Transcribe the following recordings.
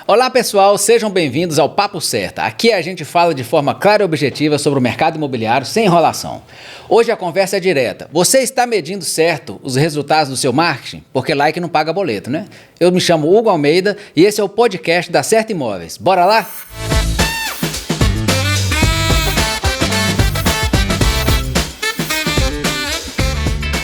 Olá pessoal, sejam bem-vindos ao Papo Certa. Aqui a gente fala de forma clara e objetiva sobre o mercado imobiliário sem enrolação. Hoje a conversa é direta. Você está medindo certo os resultados do seu marketing? Porque like não paga boleto, né? Eu me chamo Hugo Almeida e esse é o podcast da Certa Imóveis. Bora lá?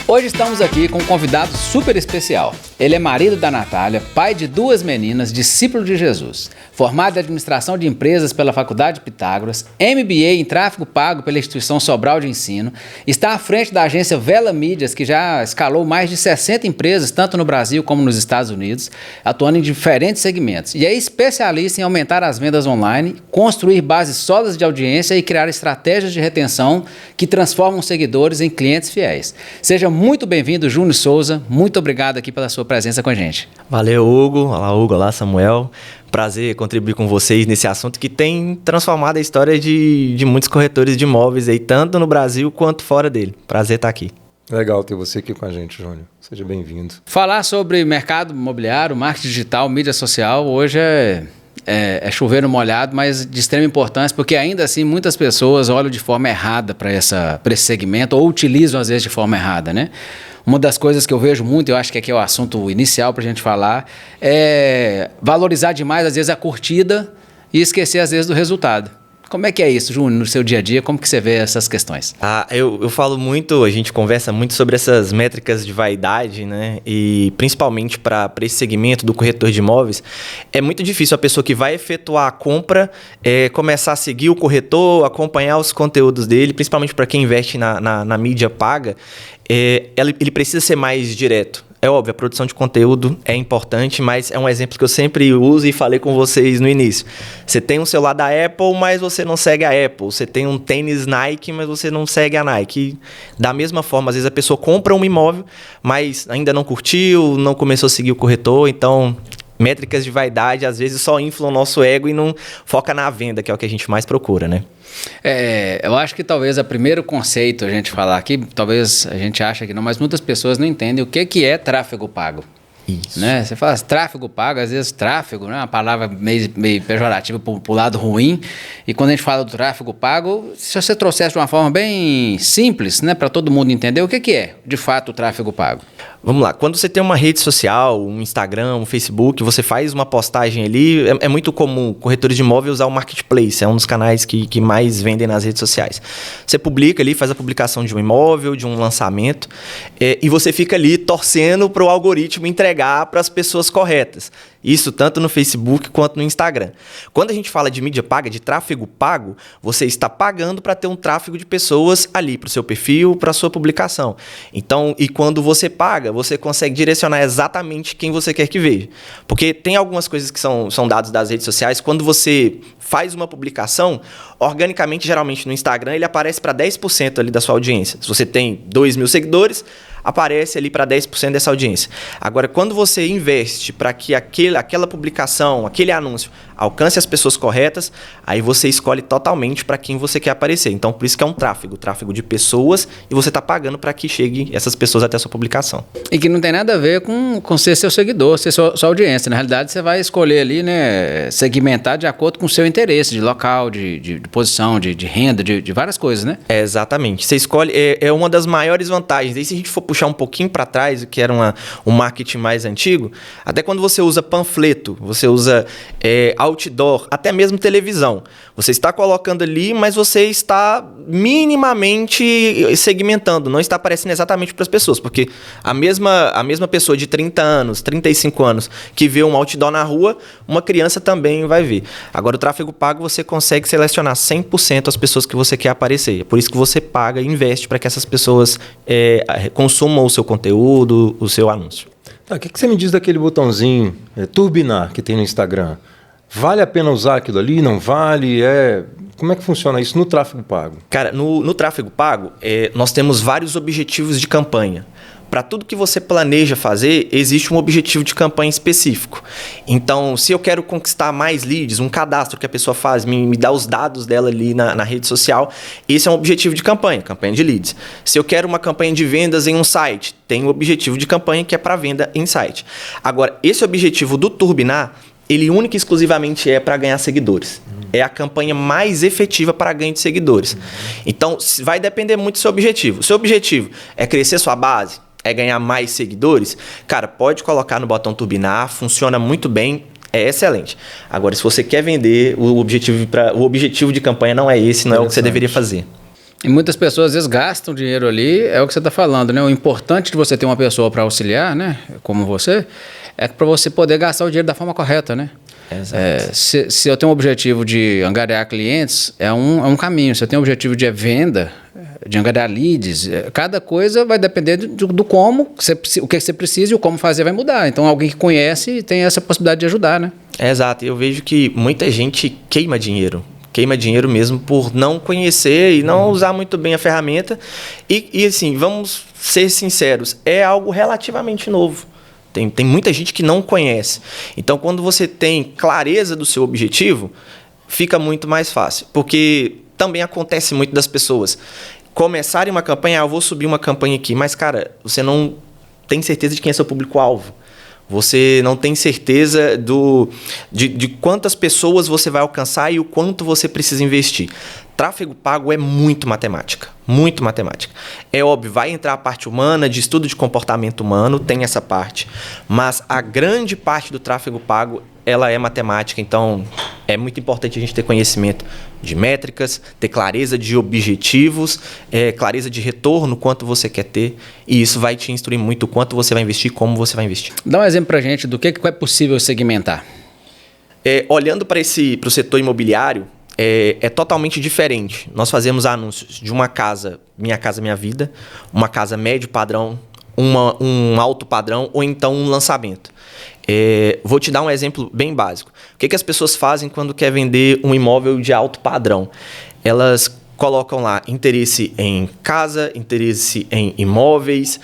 Hoje estamos aqui com um convidado super especial. Ele é marido da Natália, pai de 2 meninas, discípulo de Jesus. Formado em administração de empresas pela Faculdade Pitágoras, MBA em tráfego pago pela Instituição Sobral de Ensino, está à frente da agência Vela Mídias, que já escalou mais de 60 empresas, tanto no Brasil como nos Estados Unidos, atuando em diferentes segmentos. E é especialista em aumentar as vendas online, construir bases sólidas de audiência e criar estratégias de retenção que transformam seguidores em clientes fiéis. Seja muito bem-vindo, Júnior Souza. Muito obrigado aqui pela sua presença com a gente. Valeu, Hugo. Olá, Hugo. Olá, Samuel. Prazer contribuir com vocês nesse assunto que tem transformado a história de muitos corretores de imóveis aí, tanto no Brasil quanto fora dele. Prazer estar aqui. Legal ter você aqui com a gente, Júnior. Seja bem-vindo. Falar sobre mercado imobiliário, marketing digital, mídia social, hoje é chover no molhado, mas de extrema importância, porque ainda assim muitas pessoas olham de forma errada para esse segmento ou utilizam às vezes de forma errada, né? Uma das coisas que eu vejo muito, eu acho que aqui é o assunto inicial para a gente falar, é valorizar demais às vezes a curtida e esquecer às vezes do resultado. Como é que é isso, Júnior, no seu dia a dia? Como que você vê essas questões? Eu falo muito, a gente conversa muito sobre essas métricas de vaidade, né? E principalmente para esse segmento do corretor de imóveis, é muito difícil a pessoa que vai efetuar a compra começar a seguir o corretor, acompanhar os conteúdos dele, principalmente para quem investe na mídia paga, ele precisa ser mais direto. É óbvio, a produção de conteúdo é importante, mas é um exemplo que eu sempre uso e falei com vocês no início. Você tem um celular da Apple, mas você não segue a Apple. Você tem um tênis Nike, mas você não segue a Nike. Da mesma forma, às vezes a pessoa compra um imóvel, mas ainda não curtiu, não começou a seguir o corretor. Então, métricas de vaidade às vezes só inflam o nosso ego e não foca na venda, que é o que a gente mais procura, né? Eu acho que talvez o primeiro conceito a gente falar aqui, talvez a gente acha que não, mas muitas pessoas não entendem o que é tráfego pago. Isso. Né? Você fala tráfego pago, às vezes tráfego, né? Uma palavra meio pejorativa para o lado ruim. E quando a gente fala do tráfego pago, se você trouxesse de uma forma bem simples, né, para todo mundo entender, o que é de fato o tráfego pago? Vamos lá, quando você tem uma rede social, um Instagram, um Facebook, você faz uma postagem ali, é muito comum corretores de imóvel usar o Marketplace, é um dos canais que mais vendem nas redes sociais. Você publica ali, faz a publicação de um imóvel, de um lançamento, e você fica ali torcendo para o algoritmo entregar para as pessoas corretas. Isso tanto no Facebook quanto no Instagram. Quando a gente fala de mídia paga, de tráfego pago, você está pagando para ter um tráfego de pessoas ali para o seu perfil, para a sua publicação. Então, e quando você paga, você consegue direcionar exatamente quem você quer que veja. Porque tem algumas coisas que são dados das redes sociais. Quando você faz uma publicação, organicamente, geralmente no Instagram, ele aparece para 10% ali da sua audiência. Se você tem 2.000 seguidores, aparece ali para 10% dessa audiência. Agora, quando você investe para que aquela publicação, aquele anúncio alcance as pessoas corretas, aí você escolhe totalmente para quem você quer aparecer. Então, por isso que é um tráfego de pessoas, e você está pagando para que chegue essas pessoas até a sua publicação. E que não tem nada a ver com ser seu seguidor, ser sua audiência. Na realidade, você vai escolher ali, né, segmentar de acordo com o seu interesse, de local, de posição, de renda, de várias coisas, né? Exatamente. Você escolhe, é uma das maiores vantagens. E se a gente for puxar um pouquinho para trás, o que era um marketing mais antigo, até quando você usa panfleto, você usa outdoor, até mesmo televisão. Você está colocando ali, mas você está minimamente segmentando, não está aparecendo exatamente para as pessoas, porque a mesma pessoa de 30 anos, 35 anos, que vê um outdoor na rua, uma criança também vai ver. Agora, o tráfego pago, você consegue selecionar 100% as pessoas que você quer aparecer. É por isso que você paga e investe para que essas pessoas consumam o seu conteúdo, o seu anúncio. O que você me diz daquele botãozinho turbinar que tem no Instagram? Vale a pena usar aquilo ali? Não vale? Como é que funciona isso no tráfego pago? Cara, no tráfego pago, nós temos vários objetivos de campanha. Para tudo que você planeja fazer, existe um objetivo de campanha específico. Então, se eu quero conquistar mais leads, um cadastro que a pessoa faz, me dá os dados dela ali na rede social, esse é um objetivo de campanha de leads. Se eu quero uma campanha de vendas em um site, tem um objetivo de campanha que é para venda em site. Agora, esse objetivo do turbinar ele única e exclusivamente é para ganhar seguidores. É a campanha mais efetiva para ganho de seguidores. Então, vai depender muito do seu objetivo. O seu objetivo é crescer sua base? É ganhar mais seguidores? Cara, pode colocar no botão turbinar, funciona muito bem, é excelente. Agora, se você quer vender, o objetivo de campanha não é esse, não é o que você deveria fazer. E muitas pessoas às vezes gastam dinheiro ali, é o que você está falando, né? O importante de você ter uma pessoa para auxiliar, né? Como você, é para você poder gastar o dinheiro da forma correta, né? Exato. Se eu tenho um objetivo de angariar clientes, é um caminho. Se eu tenho um objetivo de venda, de angariar leads, cada coisa vai depender do como, o que você precisa e o como fazer vai mudar. Então, alguém que conhece tem essa possibilidade de ajudar, né? Exato. Eu vejo que muita gente queima dinheiro. Queima dinheiro mesmo por não conhecer e não usar muito bem a ferramenta. E assim, vamos ser sinceros, é algo relativamente novo. Tem muita gente que não conhece. Então, quando você tem clareza do seu objetivo, fica muito mais fácil. Porque também acontece muito das pessoas começarem uma campanha, eu vou subir uma campanha aqui, mas, cara, você não tem certeza de quem é seu público-alvo. Você não tem certeza de quantas pessoas você vai alcançar e o quanto você precisa investir. Tráfego pago é muito matemática. Muito matemática. É óbvio, vai entrar a parte humana, de estudo de comportamento humano, tem essa parte. Mas a grande parte do tráfego pago, ela é matemática. Então, é muito importante a gente ter conhecimento de métricas, ter clareza de objetivos, clareza de retorno, quanto você quer ter. E isso vai te instruir muito quanto você vai investir, como você vai investir. Dá um exemplo pra gente do que é possível segmentar. Olhando para o setor imobiliário, é totalmente diferente. Nós fazemos anúncios de uma casa, Minha Casa Minha Vida, uma casa médio padrão, um alto padrão ou então um lançamento. Vou te dar um exemplo bem básico. O que as pessoas fazem quando quer vender um imóvel de alto padrão? Elas colocam lá interesse em casa, interesse em imóveis.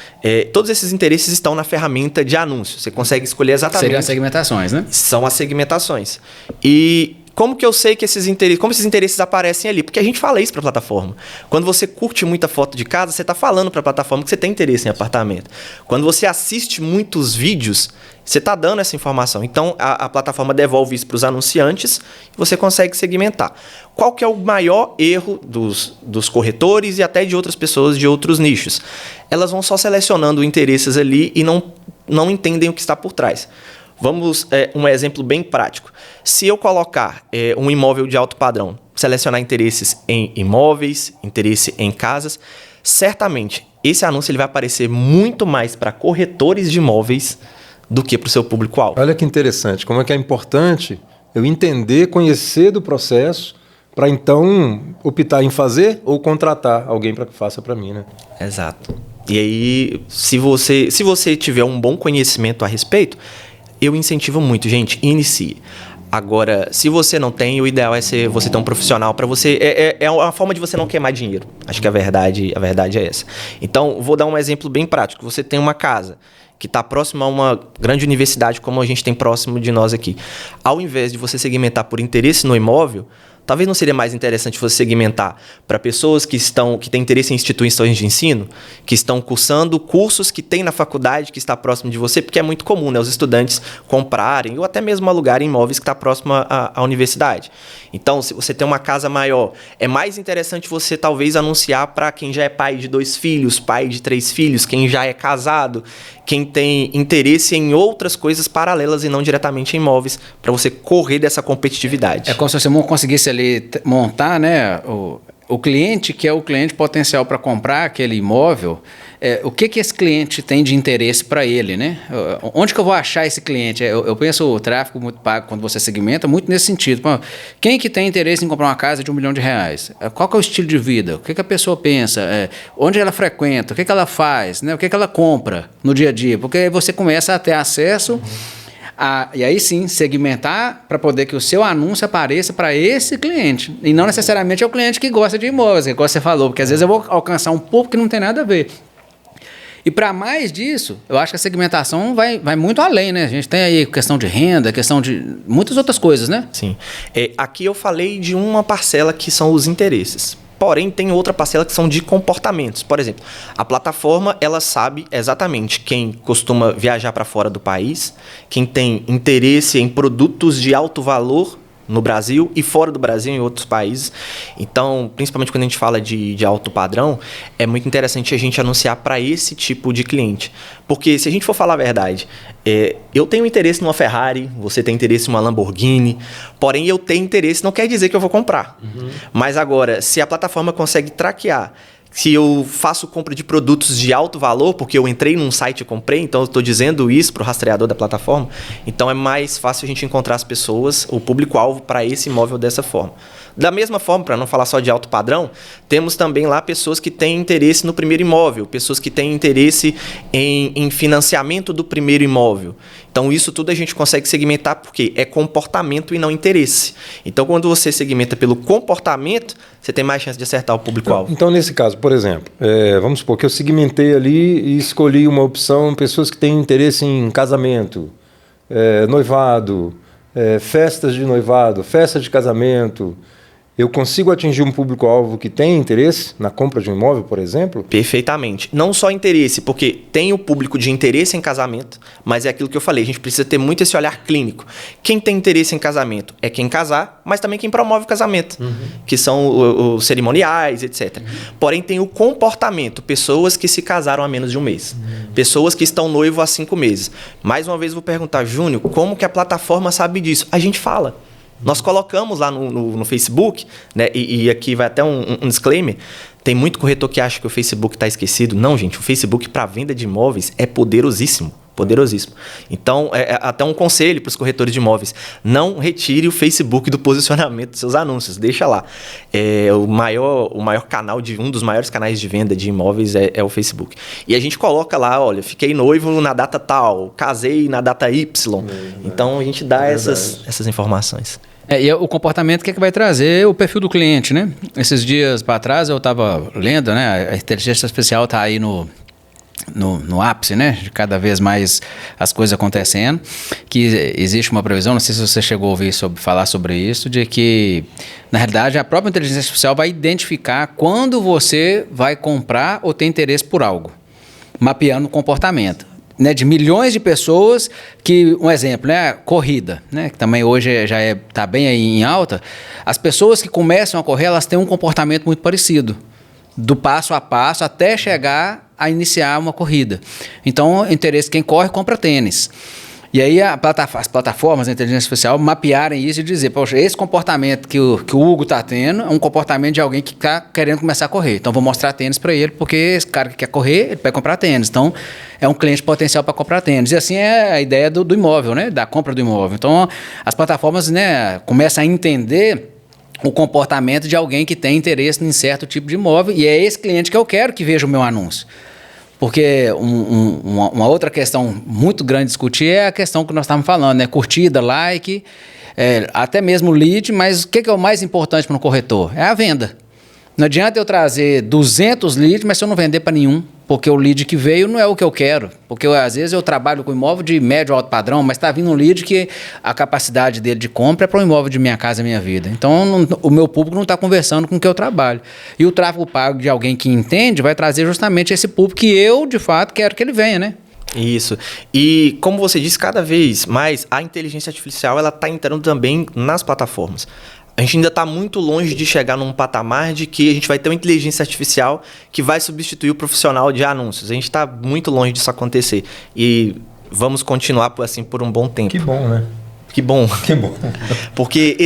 Todos esses interesses estão na ferramenta de anúncio. Você consegue escolher exatamente... Seriam as segmentações, né? São as segmentações. E como que eu sei que esses interesses aparecem ali? Porque a gente fala isso para a plataforma. Quando você curte muita foto de casa, você está falando para a plataforma que você tem interesse em apartamento. Quando você assiste muitos vídeos, você está dando essa informação. Então, a plataforma devolve isso para os anunciantes e você consegue segmentar. Qual que é o maior erro dos corretores e até de outras pessoas de outros nichos? Elas vão só selecionando interesses ali e não entendem o que está por trás. Vamos, um exemplo bem prático. Se eu colocar um imóvel de alto padrão, selecionar interesses em imóveis, interesse em casas, certamente esse anúncio ele vai aparecer muito mais para corretores de imóveis do que para o seu público-alvo. Olha que interessante, como é que é importante eu entender, conhecer do processo, para então optar em fazer ou contratar alguém para que faça para mim, né? Exato. E aí, se você tiver um bom conhecimento a respeito, eu incentivo muito, gente, inicie. Agora, se você não tem, o ideal é você ter um profissional para você. É uma forma de você não queimar dinheiro. Acho que a verdade é essa. Então, vou dar um exemplo bem prático. Você tem uma casa que está próxima a uma grande universidade, como a gente tem próximo de nós aqui. Ao invés de você segmentar por interesse no imóvel, talvez não seria mais interessante você segmentar para pessoas que têm interesse em instituições de ensino, que estão cursando cursos que tem na faculdade que está próximo de você, porque é muito comum, né, os estudantes comprarem ou até mesmo alugarem imóveis que está próximo à universidade. Então, se você tem uma casa maior, é mais interessante você talvez anunciar para quem já é pai de 2 filhos, pai de 3 filhos, quem já é casado, quem tem interesse em outras coisas paralelas e não diretamente em imóveis, para você correr dessa competitividade. É como se você conseguisse ali montar, né, o cliente que é o cliente potencial para comprar aquele imóvel, o que esse cliente tem de interesse para ele, né? Onde que eu vou achar esse cliente? Eu penso o tráfego muito pago, quando você segmenta, muito nesse sentido. Pô, quem que tem interesse em comprar uma casa de R$1 milhão? Qual que é o estilo de vida? O que a pessoa pensa? Onde ela frequenta? O que ela faz? Né? O que ela compra no dia a dia? Porque aí você começa a ter acesso... E aí sim, segmentar para poder que o seu anúncio apareça para esse cliente. E não necessariamente é o cliente que gosta de imóveis, que você falou, porque às vezes eu vou alcançar um público que não tem nada a ver. E para mais disso, eu acho que a segmentação vai muito além, né? A gente tem aí questão de renda, questão de muitas outras coisas, né? Sim. Aqui eu falei de uma parcela que são os interesses. Porém, tem outra parcela que são de comportamentos. Por exemplo, a plataforma, ela sabe exatamente quem costuma viajar para fora do país, quem tem interesse em produtos de alto valor no Brasil e fora do Brasil, em outros países. Então, principalmente quando a gente fala de alto padrão, é muito interessante a gente anunciar para esse tipo de cliente. Porque, se a gente for falar a verdade, eu tenho interesse numa Ferrari, você tem interesse numa Lamborghini, porém eu tenho interesse não quer dizer que eu vou comprar. Mas agora, se a plataforma consegue traquear, se eu faço compra de produtos de alto valor, porque eu entrei num site e comprei, então eu estou dizendo isso para o rastreador da plataforma, então é mais fácil a gente encontrar as pessoas, o público-alvo para esse imóvel dessa forma. Da mesma forma, para não falar só de alto padrão, temos também lá pessoas que têm interesse no primeiro imóvel, pessoas que têm interesse em financiamento do primeiro imóvel. Então, isso tudo a gente consegue segmentar porque é comportamento e não interesse. Então, quando você segmenta pelo comportamento, você tem mais chance de acertar o público-alvo. Então, nesse caso, por exemplo, vamos supor que eu segmentei ali e escolhi uma opção, pessoas que têm interesse em casamento, noivado, festas de noivado, festa de casamento. Eu consigo atingir um público-alvo que tem interesse na compra de um imóvel, por exemplo? Perfeitamente. Não só interesse, porque tem o público de interesse em casamento, mas é aquilo que eu falei, a gente precisa ter muito esse olhar clínico. Quem tem interesse em casamento é quem casar, mas também quem promove o casamento, que são os cerimoniais, etc. Porém, tem o comportamento, pessoas que se casaram há menos de um mês, pessoas que estão noivos há 5 meses. Mais uma vez, vou perguntar, Júnior, como que a plataforma sabe disso? A gente fala. Nós colocamos lá no Facebook, né, e aqui vai até um disclaimer, tem muito corretor que acha que o Facebook está esquecido. Não, gente, o Facebook para venda de imóveis é poderosíssimo. Poderosíssimo. Então, até um conselho para os corretores de imóveis. Não retire o Facebook do posicionamento dos seus anúncios. Deixa lá. O maior canal, um dos maiores canais de venda de imóveis é o Facebook. E a gente coloca lá, olha, fiquei noivo na data tal, casei na data Y. Então, a gente dá essas informações. E o comportamento que vai trazer o perfil do cliente, né? Esses dias para trás eu estava lendo, né? A inteligência artificial está aí no ápice, né? De cada vez mais as coisas acontecendo, que existe uma previsão, não sei se você chegou a ouvir falar sobre isso, de que, na realidade, a própria inteligência artificial vai identificar quando você vai comprar ou tem interesse por algo, mapeando o comportamento. Né, de milhões de pessoas que, um exemplo, né, corrida, né, que também hoje já está bem aí em alta, as pessoas que começam a correr, elas têm um comportamento muito parecido, do passo a passo até chegar a iniciar uma corrida. Então, interesse, quem corre, compra tênis. E aí as plataformas da inteligência artificial mapearem isso e dizer, poxa, esse comportamento que o Hugo está tendo é um comportamento de alguém que está querendo começar a correr. Então, vou mostrar tênis para ele, porque esse cara que quer correr, ele vai comprar tênis. Então, é um cliente potencial para comprar tênis. E assim é a ideia do imóvel, né? Da compra do imóvel. Então, as plataformas, né, começam a entender o comportamento de alguém que tem interesse em certo tipo de imóvel, e é esse cliente que eu quero que veja o meu anúncio. Porque uma outra questão muito grande a discutir é a questão que nós estávamos falando, né? Curtida, like, até mesmo lead, mas o que é o mais importante para um corretor? É a venda. Não adianta eu trazer 200 leads, mas se eu não vender para nenhum, porque o lead que veio não é o que eu quero. Porque às vezes eu trabalho com imóvel de médio alto padrão, mas está vindo um lead que a capacidade dele de compra é para um imóvel de Minha Casa Minha Vida. Então o meu público não está conversando com o que eu trabalho. E o tráfego pago de alguém que entende vai trazer justamente esse público que eu, de fato, quero que ele venha, né? Isso. E como você disse, cada vez mais a inteligência artificial ela está entrando também nas plataformas. A gente ainda está muito longe de chegar num patamar de que a gente vai ter uma inteligência artificial que vai substituir o profissional de anúncios. A gente está muito longe disso acontecer. E vamos continuar assim por um bom tempo. Que bom, né? Que bom. Que bom. Porque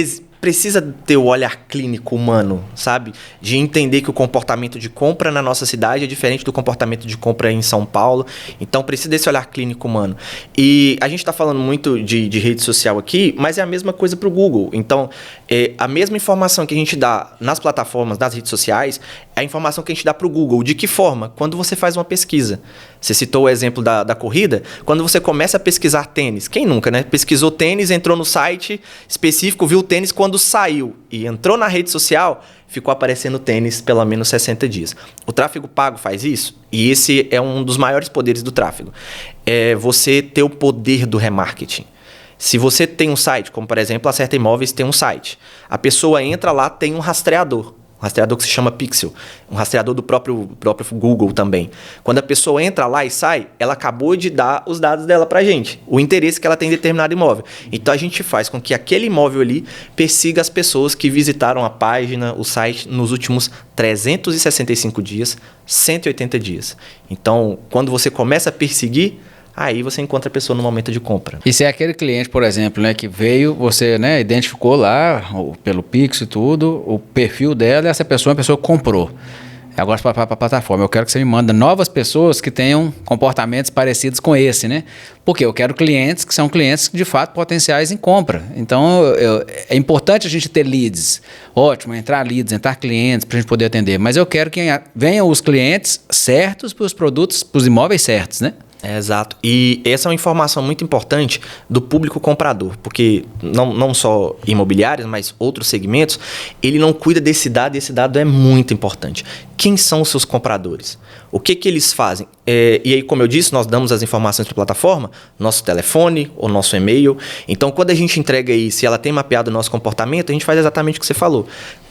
precisa ter o olhar clínico humano, sabe? De entender que o comportamento de compra na nossa cidade é diferente do comportamento de compra em São Paulo. Então, precisa desse olhar clínico humano. E a gente está falando muito de rede social aqui, mas é a mesma coisa para o Google. Então, a mesma informação que a gente dá nas plataformas, nas redes sociais, é a informação que a gente dá para o Google. De que forma? Quando você faz uma pesquisa. Você citou o exemplo da corrida. Quando você começa a pesquisar tênis, quem nunca, né? Pesquisou tênis, entrou no site específico, viu o tênis, quando saiu e entrou na rede social, ficou aparecendo tênis pelo menos 60 dias. O tráfego pago faz isso, e esse é um dos maiores poderes do tráfego. É você ter o poder do remarketing. Se você tem um site, como por exemplo a Certa Imóveis tem um site, a pessoa entra lá, tem um rastreador. um rastreador que se chama Pixel, um rastreador do próprio Google também. Quando a pessoa entra lá e sai, ela acabou de dar os dados dela pra gente, o interesse que ela tem em determinado imóvel. Então a gente faz com que aquele imóvel ali persiga as pessoas que visitaram a página, o site, nos últimos 365 dias, 180 dias. Então, quando você começa a perseguir, aí você encontra a pessoa no momento de compra. E se é aquele cliente, por exemplo, né, que veio, você, né, identificou lá pelo Pix e tudo, o perfil dela, e essa pessoa é uma pessoa que comprou. Agora para a plataforma, eu quero que você me mande novas pessoas que tenham comportamentos parecidos com esse, né? Porque eu quero clientes que são clientes de fato potenciais em compra. Então é importante a gente ter leads. Ótimo, entrar leads, entrar clientes para a gente poder atender. Mas eu quero que venham os clientes certos para os produtos, para os imóveis certos, né? Exato. E essa é uma informação muito importante do público comprador, porque não só imobiliários, mas outros segmentos, ele não cuida desse dado e esse dado é muito importante. Quem são os seus compradores? O que eles fazem? E aí, como eu disse, nós damos as informações para a plataforma, nosso telefone, o nosso e-mail. Então, quando a gente entrega isso, se ela tem mapeado o nosso comportamento, a gente faz exatamente o que você falou.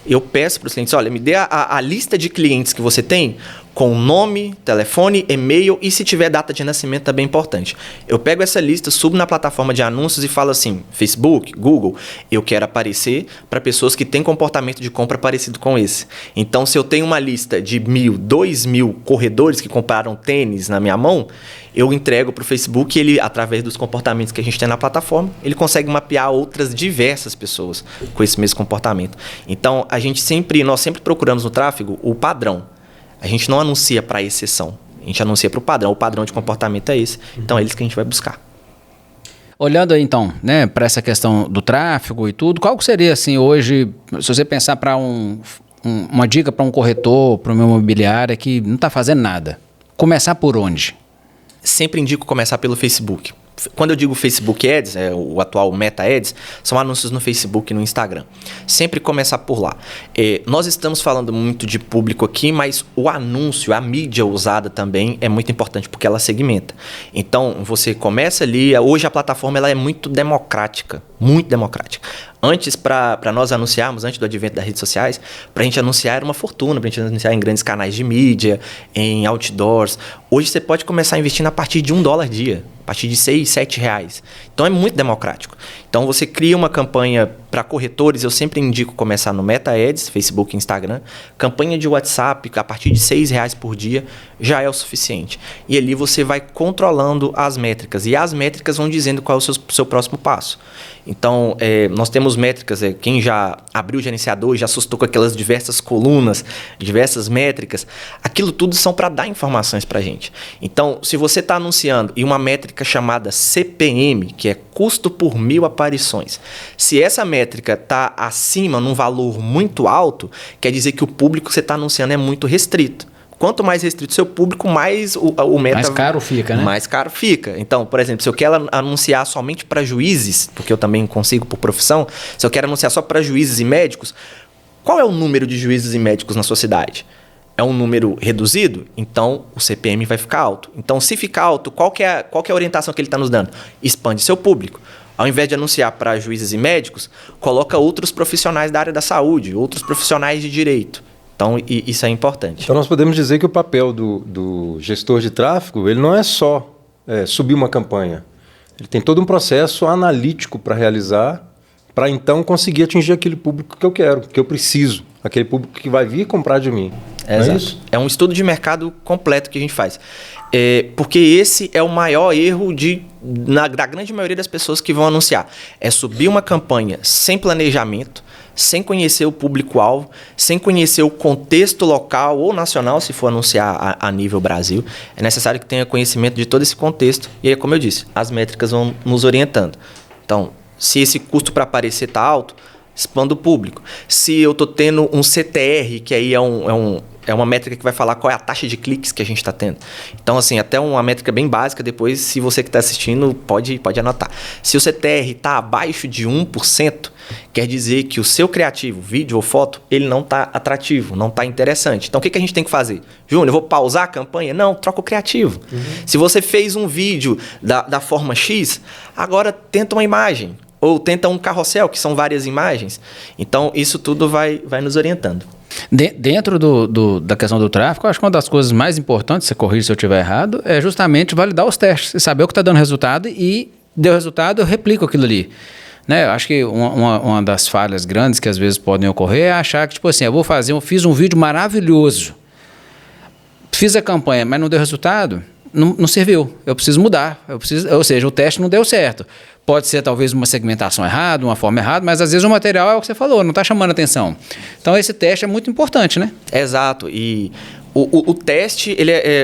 Eu peço para os clientes, olha, me dê a lista de clientes que você tem com nome, telefone, e-mail e se tiver data de nascimento também é importante. Eu pego essa lista, subo na plataforma de anúncios e falo assim, Facebook, Google, eu quero aparecer para pessoas que têm comportamento de compra parecido com esse. Então, se eu tenho uma lista de 1.000, 2.000 corredores que compraram tênis na minha mão, eu entrego para o Facebook, ele, através dos comportamentos que a gente tem na plataforma, ele consegue mapear outras diversas pessoas com esse mesmo comportamento. Então, nós sempre procuramos no tráfego o padrão. A gente não anuncia para exceção, a gente anuncia para o padrão. O padrão de comportamento é esse. Então, é eles que a gente vai buscar. Olhando aí, então, né, para essa questão do tráfego e tudo, qual que seria, assim, hoje, se você pensar para uma dica para um corretor, para uma imobiliária que não está fazendo nada? Começar por onde? Sempre indico começar pelo Facebook. Quando eu digo Facebook Ads, o atual Meta Ads, são anúncios no Facebook e no Instagram. Sempre começar por lá. Nós estamos falando muito de público aqui, mas o anúncio, a mídia usada também é muito importante porque ela segmenta. Então, você começa ali, hoje a plataforma ela é muito democrática, muito democrática. Antes, para nós anunciarmos, antes do advento das redes sociais, para a gente anunciar era uma fortuna, para a gente anunciar em grandes canais de mídia, em outdoors. Hoje você pode começar a investir a partir de $1 dia, a partir de R$6, R$7. Então é muito democrático. Então você cria uma campanha para corretores, eu sempre indico começar no Meta Ads, Facebook e Instagram. Campanha de WhatsApp, a partir de R$6 por dia, já é o suficiente. E ali você vai controlando as métricas. E as métricas vão dizendo qual é o seu próximo passo. Então, nós temos métricas, quem já abriu o gerenciador, já assustou com aquelas diversas colunas, diversas métricas, aquilo tudo são para dar informações para a gente. Então, se você está anunciando e uma métrica chamada CPM, que é custo por 1.000 aparições, se essa métrica está acima, num valor muito alto, quer dizer que o público que você está anunciando é muito restrito. Quanto mais restrito o seu público, mais o meta... Mais caro fica, né? Mais caro fica. Então, por exemplo, se eu quero anunciar somente para juízes, porque eu também consigo por profissão, se eu quero anunciar só para juízes e médicos, qual é o número de juízes e médicos na sua cidade? É um número reduzido? Então, o CPM vai ficar alto. Então, se ficar alto, qual que é a orientação que ele está nos dando? Expande seu público. Ao invés de anunciar para juízes e médicos, coloca outros profissionais da área da saúde, outros profissionais de direito. Então, isso é importante. Então, nós podemos dizer que o papel do gestor de tráfego, ele não é só subir uma campanha. Ele tem todo um processo analítico para realizar, para então conseguir atingir aquele público que eu quero, que eu preciso. Aquele público que vai vir comprar de mim. Exato. É isso? É um estudo de mercado completo que a gente faz. Porque esse é o maior erro da grande maioria das pessoas que vão anunciar. É subir uma campanha sem planejamento, sem conhecer o público-alvo, sem conhecer o contexto local ou nacional, se for anunciar a nível Brasil. É necessário que tenha conhecimento de todo esse contexto. E aí, como eu disse, as métricas vão nos orientando. Então, se esse custo para aparecer está alto, expanda o público. Se eu estou tendo um CTR, que aí é uma métrica que vai falar qual é a taxa de cliques que a gente está tendo. Então, assim, até uma métrica bem básica, depois, se você que está assistindo, pode anotar. Se o CTR está abaixo de 1%, quer dizer que o seu criativo, vídeo ou foto, ele não está atrativo, não está interessante. Então, o que a gente tem que fazer? Júnior, eu vou pausar a campanha? Não, troca o criativo. Se você fez um vídeo da forma X, agora tenta uma imagem. Ou tenta um carrossel, que são várias imagens. Então, isso tudo vai nos orientando. Dentro da questão do tráfego, eu acho que uma das coisas mais importantes, você corrige se eu estiver errado, é justamente validar os testes, e saber o que está dando resultado e deu resultado, eu replico aquilo ali. Né? Eu acho que uma das falhas grandes que às vezes podem ocorrer é achar que, tipo assim, eu fiz um vídeo maravilhoso, fiz a campanha, mas não deu resultado, não serviu, eu preciso mudar, ou seja, o teste não deu certo. Pode ser talvez uma segmentação errada, uma forma errada, mas às vezes o material é o que você falou, não está chamando atenção. Então esse teste é muito importante, né? Exato, e o teste,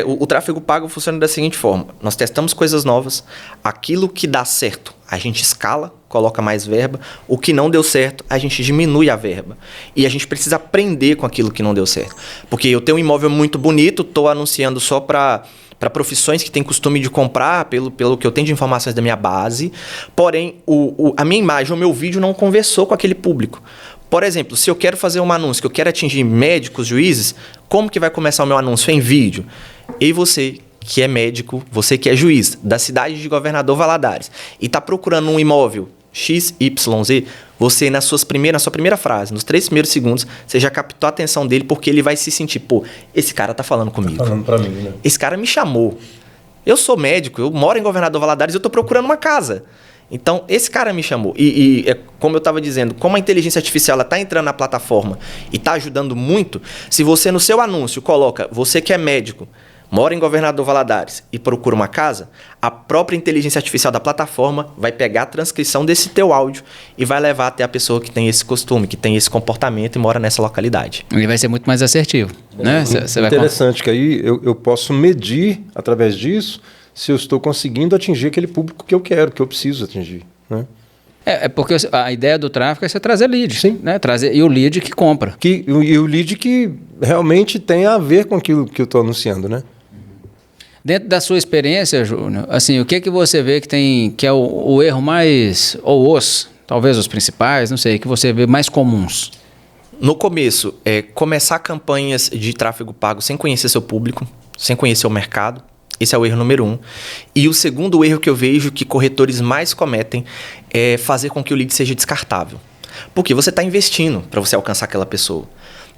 o tráfego pago funciona da seguinte forma: nós testamos coisas novas, aquilo que dá certo, a gente escala, coloca mais verba, o que não deu certo, a gente diminui a verba. E a gente precisa aprender com aquilo que não deu certo. Porque eu tenho um imóvel muito bonito, estou anunciando só para profissões que têm costume de comprar, pelo que eu tenho de informações da minha base, porém, a minha imagem, o meu vídeo não conversou com aquele público. Por exemplo, se eu quero fazer um anúncio que eu quero atingir médicos, juízes, como que vai começar o meu anúncio? Em vídeo. E você, que é médico, você que é juiz, da cidade de Governador Valadares, e está procurando um imóvel XYZ, você na sua primeira frase, nos 3 primeiros segundos, você já captou a atenção dele, porque ele vai se sentir, pô, esse cara tá falando comigo. Tá falando pra mim, né? Esse cara me chamou. Eu sou médico, eu moro em Governador Valadares, eu tô procurando uma casa. Então, esse cara me chamou. E como eu estava dizendo, como a inteligência artificial está entrando na plataforma e está ajudando muito, se você no seu anúncio coloca, você que é médico, mora em Governador Valadares e procura uma casa, a própria inteligência artificial da plataforma vai pegar a transcrição desse teu áudio e vai levar até a pessoa que tem esse costume, que tem esse comportamento e mora nessa localidade. Ele vai ser muito mais assertivo. Né? Interessante, que aí eu posso medir, através disso, se eu estou conseguindo atingir aquele público que eu quero, que eu preciso atingir. Né? Porque a ideia do tráfego é você trazer lead. Sim. Né? E o lead que compra. E o lead que realmente tem a ver com aquilo que eu estou anunciando, né? Dentro da sua experiência, Júnior, assim, o que você vê que é o erro mais, ou talvez os principais, não sei, que você vê mais comuns? No começo, começar campanhas de tráfego pago sem conhecer seu público, sem conhecer o mercado. Esse é o erro número 1. E o segundo erro que eu vejo que corretores mais cometem é fazer com que o lead seja descartável. Porque você está investindo para você alcançar aquela pessoa.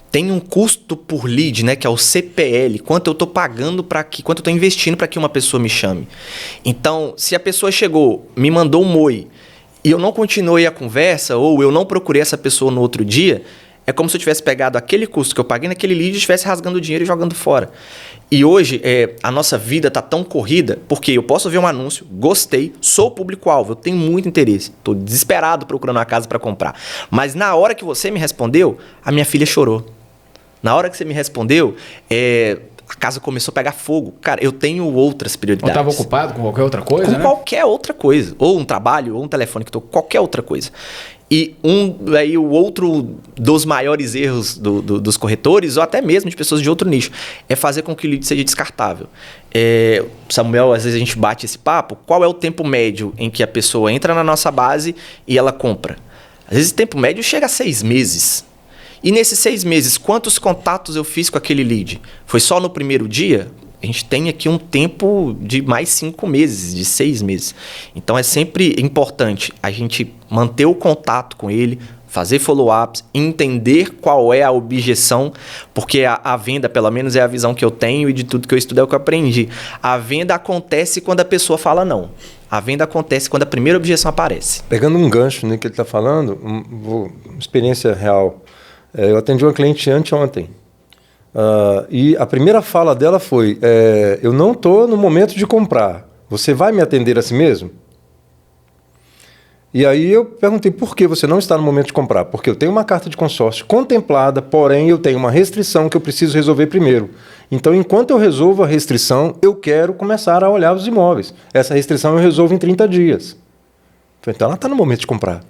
Tem um custo por lead, né, que é o CPL, quanto eu estou pagando quanto eu estou investindo para que uma pessoa me chame. Então, se a pessoa chegou, me mandou um oi, e eu não continuei a conversa, ou eu não procurei essa pessoa no outro dia, é como se eu tivesse pegado aquele custo que eu paguei naquele lead e estivesse rasgando o dinheiro e jogando fora. E hoje, a nossa vida está tão corrida, porque eu posso ver um anúncio, gostei, sou público-alvo, eu tenho muito interesse, estou desesperado procurando uma casa para comprar. Mas na hora que você me respondeu, a minha filha chorou. Na hora que você me respondeu, a casa começou a pegar fogo. Cara, eu tenho outras prioridades. Ou estava ocupado com qualquer outra coisa, com qualquer outra coisa. Ou um trabalho, ou um telefone que estou, qualquer outra coisa. E o outro dos maiores erros dos corretores, ou até mesmo de pessoas de outro nicho, é fazer com que o lead seja descartável. Samuel, às vezes a gente bate esse papo. Qual é o tempo médio em que a pessoa entra na nossa base e ela compra? Às vezes o tempo médio chega a 6 meses. E nesses 6 meses, quantos contatos eu fiz com aquele lead? Foi só no primeiro dia? A gente tem aqui um tempo de mais 5 meses, de 6 meses. Então é sempre importante a gente manter o contato com ele, fazer follow-ups, entender qual é a objeção, porque a venda, pelo menos é a visão que eu tenho e de tudo que eu estudei, é o que eu aprendi. A venda acontece quando a pessoa fala não. A venda acontece quando a primeira objeção aparece. Pegando um gancho no que ele está falando, uma experiência real. Eu atendi uma cliente anteontem. E a primeira fala dela foi, eu não estou no momento de comprar. Você vai me atender a si mesmo? E aí eu perguntei, por que você não está no momento de comprar? Porque eu tenho uma carta de consórcio contemplada, porém eu tenho uma restrição que eu preciso resolver primeiro. Então, enquanto eu resolvo a restrição, eu quero começar a olhar os imóveis. Essa restrição eu resolvo em 30 dias. Então, ela está no momento de comprar.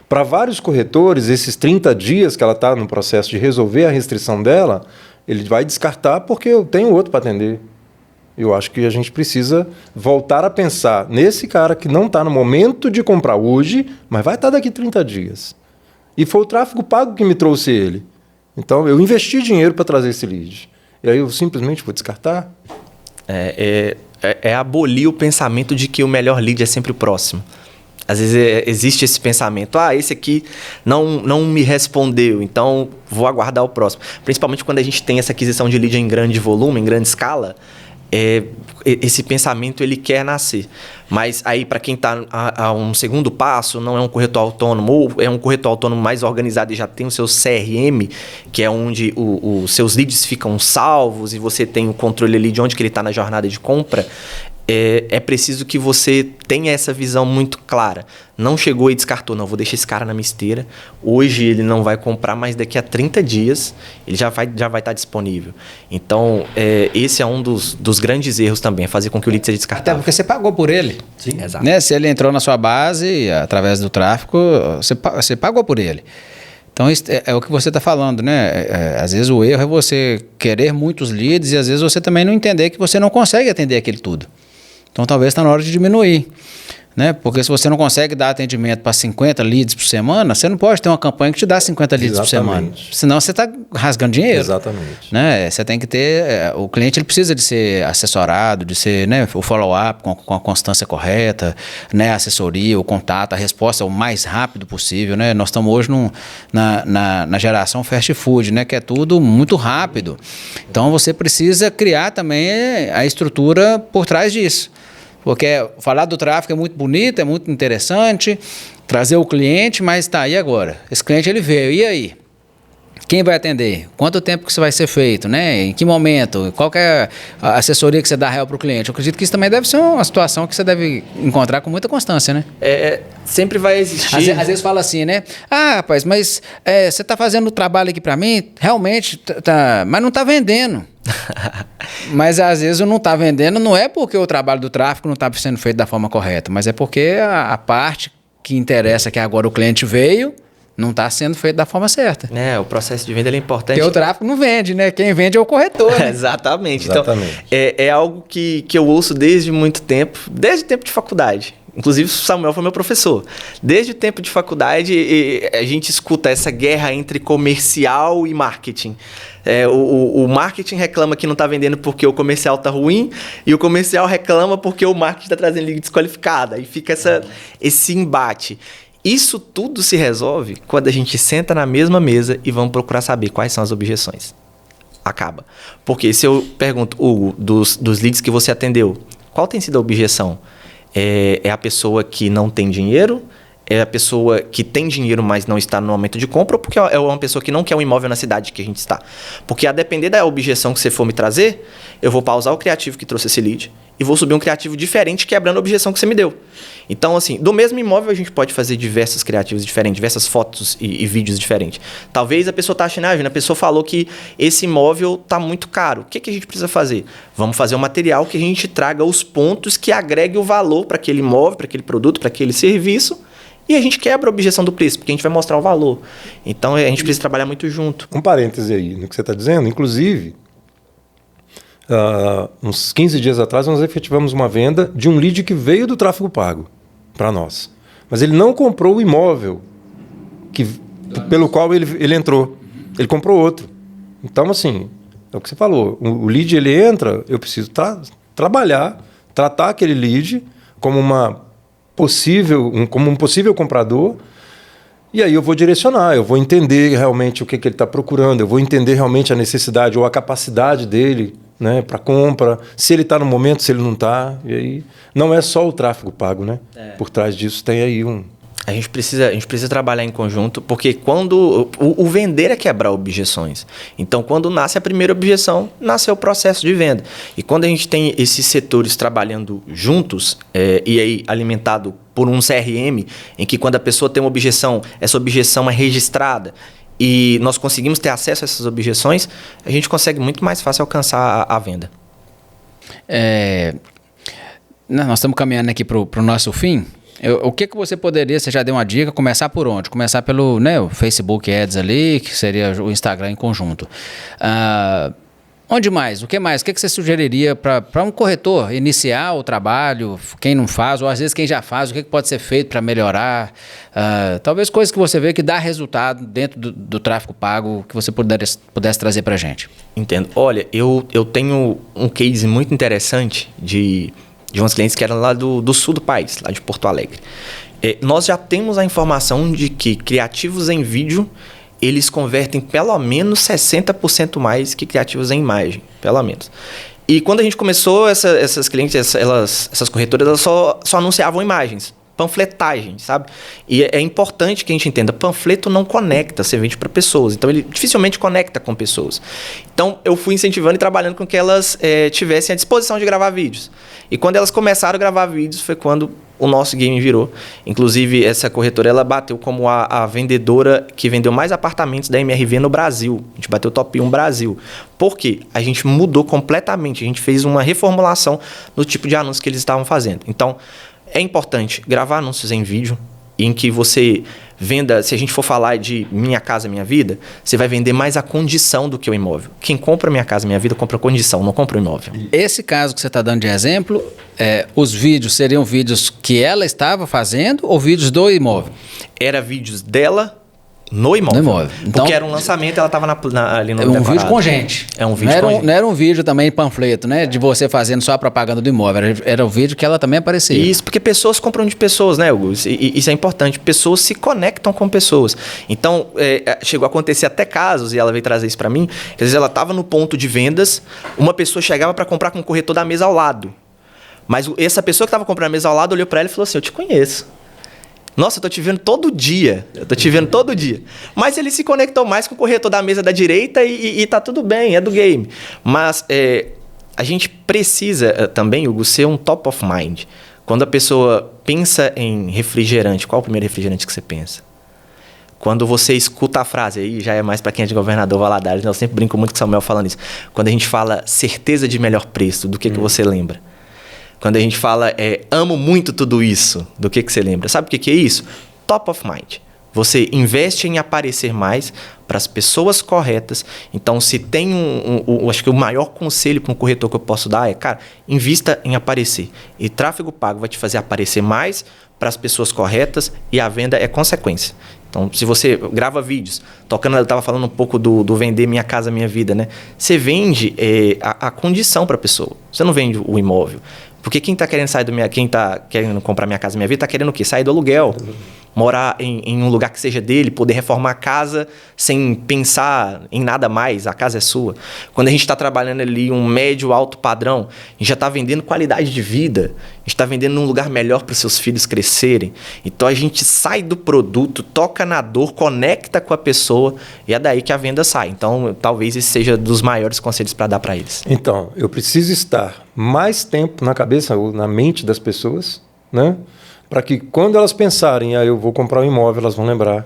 Para vários corretores, esses 30 dias que ela está no processo de resolver a restrição dela, ele vai descartar porque eu tenho outro para atender. Eu acho que a gente precisa voltar a pensar nesse cara que não está no momento de comprar hoje, mas vai estar daqui 30 dias. E foi o tráfego pago que me trouxe ele. Então, eu investi dinheiro para trazer esse lead. E aí eu simplesmente vou descartar? É abolir o pensamento de que o melhor lead é sempre o próximo. Às vezes existe esse pensamento, esse aqui não me respondeu, então vou aguardar o próximo. Principalmente quando a gente tem essa aquisição de lead em grande volume, em grande escala, esse pensamento ele quer nascer. Mas aí, para quem está a um segundo passo, não é um corretor autônomo, ou é um corretor autônomo mais organizado e já tem o seu CRM, que é onde os seus leads ficam salvos e você tem o controle ali de onde que ele está na jornada de compra, é preciso que você tenha essa visão muito clara. Não chegou e descartou, não, vou deixar esse cara na minha esteira. Hoje ele não vai comprar, mas daqui a 30 dias ele já vai estar disponível. Então, esse é um dos grandes erros também, é fazer com que o lead seja descartado. Até porque você pagou por ele. Sim, exato. Né? Se ele entrou na sua base, através do tráfego, você pagou por ele. Então, isso é o que você está falando, né? Às vezes o erro é você querer muitos leads e às vezes você também não entender que você não consegue atender aquilo tudo. Então, talvez está na hora de diminuir, né? Porque se você não consegue dar atendimento para 50 leads por semana, você não pode ter uma campanha que te dá 50 leads por semana. Senão você está rasgando dinheiro. Exatamente. Né? Você tem que ter... O cliente ele precisa de ser assessorado, de ser, né, o follow-up com a constância correta, né, a assessoria, o contato, a resposta o mais rápido possível. Né? Nós estamos hoje na geração fast food, né, que é tudo muito rápido. Então, você precisa criar também a estrutura por trás disso. Porque falar do tráfego é muito bonito, é muito interessante, trazer o cliente, mas tá, e agora? Esse cliente ele veio, e aí? Quem vai atender? Quanto tempo que isso vai ser feito? Né? Em que momento? Qual que é a assessoria que você dá real para o cliente? Eu acredito que isso também deve ser uma situação que você deve encontrar com muita constância, né? Sempre vai existir. Às vezes fala assim, né? Rapaz, mas você está fazendo o trabalho aqui para mim, realmente, mas não está vendendo. Mas às vezes o não está vendendo não é porque o trabalho do tráfego não está sendo feito da forma correta, mas é porque a parte que interessa, que agora o cliente veio, não está sendo feito da forma certa. O processo de venda é importante. Porque o tráfego não vende, né? Quem vende é o corretor. Né? Exatamente. Então, é algo que eu ouço desde muito tempo, desde o tempo de faculdade. Inclusive, o Samuel foi meu professor. Desde o tempo de faculdade, a gente escuta essa guerra entre comercial e marketing. O marketing reclama que não está vendendo porque o comercial está ruim e o comercial reclama porque o marketing está trazendo lead desqualificada. E fica esse embate. Isso tudo se resolve quando a gente senta na mesma mesa e vamos procurar saber quais são as objeções. Acaba. Porque se eu pergunto, Hugo, dos leads que você atendeu, qual tem sido a objeção? É a pessoa que não tem dinheiro? É a pessoa que tem dinheiro, mas não está no momento de compra? Ou porque é uma pessoa que não quer um imóvel na cidade que a gente está? Porque a depender da objeção que você for me trazer, eu vou pausar o criativo que trouxe esse lead e vou subir um criativo diferente quebrando a objeção que você me deu. Então, assim, do mesmo imóvel a gente pode fazer diversos criativos diferentes, diversas fotos e vídeos diferentes. Talvez a pessoa está achando, a pessoa falou que esse imóvel está muito caro. O que a gente precisa fazer? Vamos fazer um material que a gente traga os pontos que agregue o valor para aquele imóvel, para aquele produto, para aquele serviço. E a gente quebra a objeção do preço, porque a gente vai mostrar o valor. Então, a gente precisa trabalhar muito junto. Um parêntese aí no que você está dizendo. Inclusive, uns 15 dias atrás, nós efetivamos uma venda de um lead que veio do tráfego pago para nós. Mas ele não comprou o imóvel pelo qual ele entrou. Ele comprou outro. Então, assim, é o que você falou. O lead, ele entra, eu preciso tratar aquele lead como como um possível comprador, e aí eu vou direcionar, eu vou entender realmente o que ele está procurando, eu vou entender realmente a necessidade ou a capacidade dele, né, para compra, se ele está no momento, se ele não está. E aí não é só o tráfego pago, né? Por trás disso tem aí A gente precisa trabalhar em conjunto, porque quando o vender é quebrar objeções. Então, quando nasce a primeira objeção, nasce o processo de venda. E quando a gente tem esses setores trabalhando juntos, e aí alimentado por um CRM, em que quando a pessoa tem uma objeção, essa objeção é registrada, e nós conseguimos ter acesso a essas objeções, a gente consegue muito mais fácil alcançar a venda. Nós estamos caminhando aqui para o nosso fim. O que você poderia, você já deu uma dica, começar por onde? Começar pelo o Facebook Ads ali, que seria o Instagram em conjunto. Onde mais? O que mais? O que você sugeriria para um corretor iniciar o trabalho, quem não faz, ou às vezes quem já faz, o que pode ser feito para melhorar? Talvez coisas que você vê que dá resultado dentro do tráfego pago, que você pudesse trazer para a gente. Entendo. Olha, eu tenho um case muito interessante de uns clientes que eram lá do sul do país, lá de Porto Alegre. Nós já temos a informação de que criativos em vídeo, eles convertem pelo menos 60% mais que criativos em imagem, pelo menos. E quando a gente começou, essas clientes, essas corretoras, elas só anunciavam imagens, panfletagem, sabe? E é importante que a gente entenda, panfleto não conecta, você vende para pessoas, então ele dificilmente conecta com pessoas. Então eu fui incentivando e trabalhando com que elas tivessem a disposição de gravar vídeos. E quando elas começaram a gravar vídeos foi quando o nosso game virou. Inclusive, essa corretora ela bateu como a vendedora que vendeu mais apartamentos da MRV no Brasil. A gente bateu top 1 Brasil. Por quê? A gente mudou completamente. A gente fez uma reformulação no tipo de anúncio que eles estavam fazendo. Então, é importante gravar anúncios em vídeo, em que você venda, se a gente for falar de Minha Casa Minha Vida, você vai vender mais a condição do que o imóvel. Quem compra Minha Casa Minha Vida compra a condição, não compra o imóvel. Esse caso que você está dando de exemplo, os vídeos seriam vídeos que ela estava fazendo ou vídeos do imóvel? Era vídeos dela no imóvel. No imóvel. Então, porque era um lançamento, ela estava ali no um vídeo com gente. É um vídeo com gente. Não era um vídeo também panfleto, né? De você fazendo só a propaganda do imóvel. Era um vídeo que ela também aparecia. Isso, porque pessoas compram de pessoas, né, Hugo? Isso é importante. Pessoas se conectam com pessoas. Então, chegou a acontecer até casos, e ela veio trazer isso para mim, que às vezes ela estava no ponto de vendas, uma pessoa chegava para comprar com o corretor da mesa ao lado. Mas essa pessoa que estava comprando a mesa ao lado olhou para ela e falou assim, eu te conheço. Nossa, eu tô te vendo todo dia. Mas ele se conectou mais com o corretor da mesa da direita e tá tudo bem, é do game. Mas a gente precisa também, Hugo, ser um top of mind. Quando a pessoa pensa em refrigerante, qual é o primeiro refrigerante que você pensa? Quando você escuta a frase, aí já é mais para quem é de Governador Valadares, né? Eu sempre brinco muito com o Samuel falando isso. Quando a gente fala certeza de melhor preço, do que você lembra? Quando a gente fala, amo muito tudo isso, do que você lembra? Sabe o que é isso? Top of mind. Você investe em aparecer mais para as pessoas corretas. Então, se tem acho que o maior conselho para um corretor que eu posso dar é, cara, invista em aparecer. E tráfego pago vai te fazer aparecer mais para as pessoas corretas e a venda é consequência. Então, se você grava vídeos, eu estava falando um pouco do vender Minha Casa Minha Vida, né? Você vende a condição para a pessoa. Você não vende o imóvel. Porque quem está querendo quem está querendo comprar Minha Casa Minha Vida está querendo o quê? Sair do aluguel. Morar em um lugar que seja dele, poder reformar a casa sem pensar em nada mais, a casa é sua. Quando a gente está trabalhando ali um médio, alto padrão, a gente já está vendendo qualidade de vida, a gente está vendendo um lugar melhor para os seus filhos crescerem. Então a gente sai do produto, toca na dor, conecta com a pessoa e é daí que a venda sai. Então talvez esse seja dos maiores conselhos para dar para eles. Então, eu preciso estar mais tempo na cabeça ou na mente das pessoas, né? Para que quando elas pensarem, eu vou comprar um imóvel, elas vão lembrar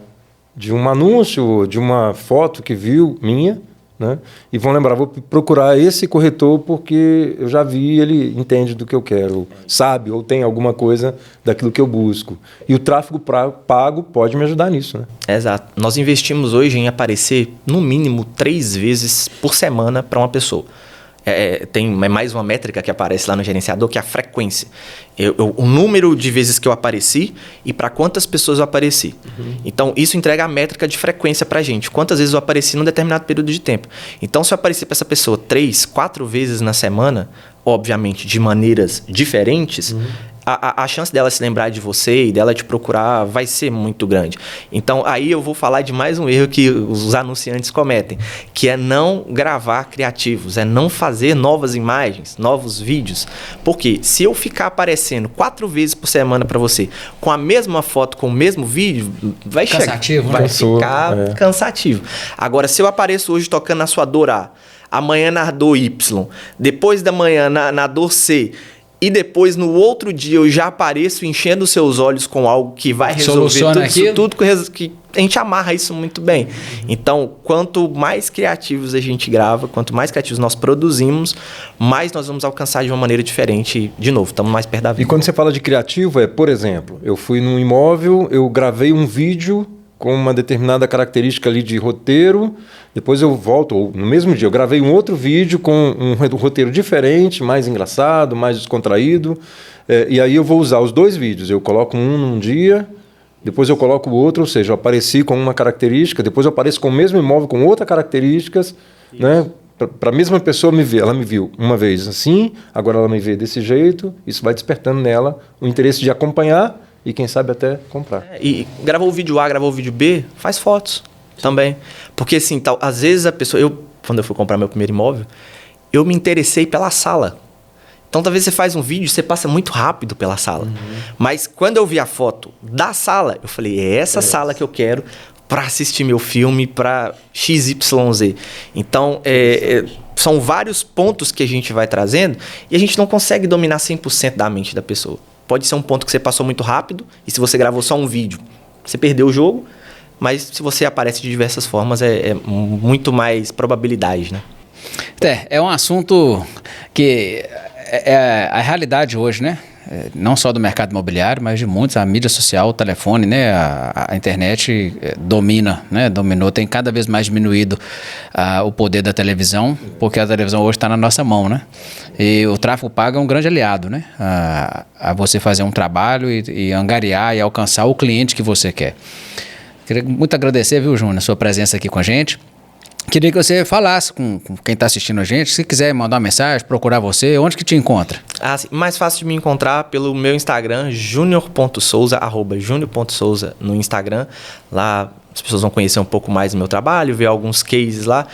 de um anúncio, de uma foto que viu minha, né? E vão lembrar, vou procurar esse corretor porque eu já vi, ele entende do que eu quero, sabe, ou tem alguma coisa daquilo que eu busco. E o tráfego pago pode me ajudar nisso, né? Exato. Nós investimos hoje em aparecer no mínimo 3 vezes por semana para uma pessoa. Tem mais uma métrica que aparece lá no gerenciador, que é a frequência. O número de vezes que eu apareci e para quantas pessoas eu apareci. Então, isso entrega a métrica de frequência para a gente. Quantas vezes eu apareci num determinado período de tempo. Então, se eu aparecer para essa pessoa 3, 4 vezes na semana, obviamente de maneiras diferentes, a chance dela se lembrar de você e dela te procurar vai ser muito grande. Então, aí eu vou falar de mais um erro que os anunciantes cometem, que é não gravar criativos, é não fazer novas imagens, novos vídeos. Porque se eu ficar aparecendo 4 vezes por semana para você, com a mesma foto, com o mesmo vídeo, vai ficar cansativo. Agora, se eu apareço hoje tocando na sua dor A, amanhã na dor Y, depois da manhã na dor C, e depois, no outro dia, eu já apareço enchendo os seus olhos com algo que vai resolver tudo que a gente amarra isso muito bem. Então, quanto mais criativos a gente grava, quanto mais criativos nós produzimos, mais nós vamos alcançar de uma maneira diferente. De novo, estamos mais perto da vida. E quando você fala de criativo, por exemplo, eu fui num imóvel, eu gravei um vídeo com uma determinada característica ali de roteiro, depois eu volto, ou no mesmo dia, eu gravei um outro vídeo com um roteiro diferente, mais engraçado, mais descontraído, e aí eu vou usar os 2 vídeos, eu coloco um num dia, depois eu coloco o outro, ou seja, eu apareci com uma característica, depois eu apareço com o mesmo imóvel com outras características, né? Para a mesma pessoa me ver, ela me viu uma vez assim, agora ela me vê desse jeito, isso vai despertando nela o interesse de acompanhar e quem sabe até comprar. E gravou o vídeo A, gravou o vídeo B, faz fotos também. Porque assim, às vezes a pessoa... Quando eu fui comprar meu primeiro imóvel, eu me interessei pela sala. Então, talvez você faz um vídeo, você passa muito rápido pela sala. Mas quando eu vi a foto da sala, eu falei, é essa sala que eu quero para assistir meu filme, para XYZ. Então, são vários pontos que a gente vai trazendo e a gente não consegue dominar 100% da mente da pessoa. Pode ser um ponto que você passou muito rápido e se você gravou só um vídeo, você perdeu o jogo. Mas se você aparece de diversas formas, é muito mais probabilidade, né? É um assunto que é a realidade hoje, né? Não só do mercado imobiliário, mas de muitos. A mídia social, o telefone, né? A internet domina, né? Dominou, tem cada vez mais diminuído o poder da televisão, porque a televisão hoje está na nossa mão, né? E o tráfego pago é um grande aliado, né? A você fazer um trabalho e angariar e alcançar o cliente que você quer. Queria muito agradecer, viu, Júnior, a sua presença aqui com a gente. Queria que você falasse com quem está assistindo a gente. Se quiser mandar uma mensagem, procurar você, onde que te encontra? Sim, mais fácil de me encontrar pelo meu Instagram, junior.souza, @junior.souza no Instagram. Lá as pessoas vão conhecer um pouco mais do meu trabalho, ver alguns cases lá.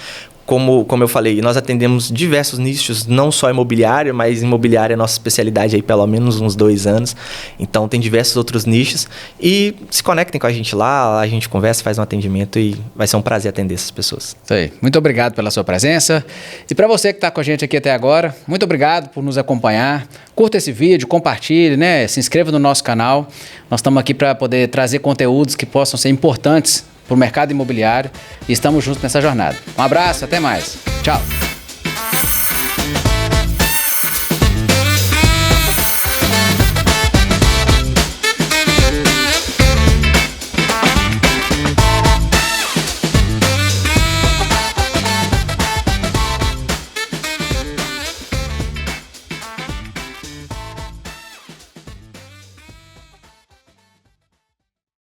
Como eu falei, nós atendemos diversos nichos, não só imobiliário, mas imobiliário é nossa especialidade aí pelo menos uns 2 anos. Então tem diversos outros nichos. E se conectem com a gente lá a gente conversa, faz um atendimento e vai ser um prazer atender essas pessoas. Isso aí. Muito obrigado pela sua presença. E para você que está com a gente aqui até agora, muito obrigado por nos acompanhar. Curta esse vídeo, compartilhe, né? Se inscreva no nosso canal. Nós estamos aqui para poder trazer conteúdos que possam ser importantes para o mercado imobiliário e estamos juntos nessa jornada. Um abraço, até mais. Tchau.